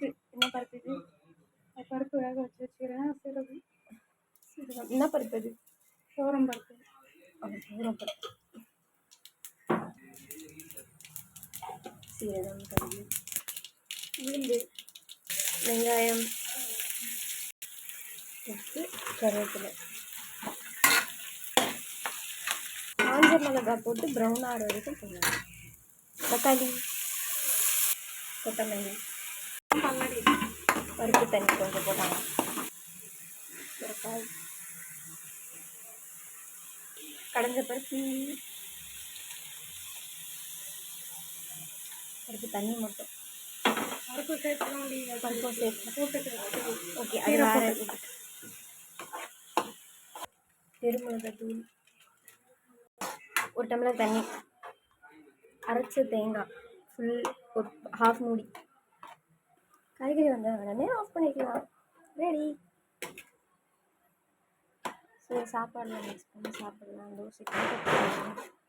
இது என்ன பருப்பு இது? பருப்பு வேக வச்சு வச்சுக்கிறேன். சீரகம் என்ன பருப்பு இது? துவரம் பருப்பு. துவரம் பருப்பு. சீரகம், கடுகு, உளுந்து, வெங்காயம், உப்பு, கருவேப்பிலை, காஞ்ச மிளகாய் போட்டு ப்ரௌன் ஆகிற வரைக்கும் போடலாம். தக்காளி, கொத்தமல்லி, பருப்பு தண்ணி கொஞ்சம் போட்டாங்க. மிளகாய், கடைஞ்ச பருப்பு, பருப்பு தண்ணி மட்டும். பருப்பு சேர்த்து பருப்பு சேர்த்து போட்டுட்டு ஓகே. அது வேறு பெருமிளகாத்தூள், ஒரு டம்ளர் தண்ணி, அரைச்ச தேங்காய் ஃபுல் ஒரு ஹாஃப் மூடி. காய்கறி வந்த உடனே ஆஃப் பண்ணிக்கலாம். ரெடி. ஸோ சாப்பாடில் மிக்ஸ் பண்ணி சாப்பிட்லாம். தோசைக்கு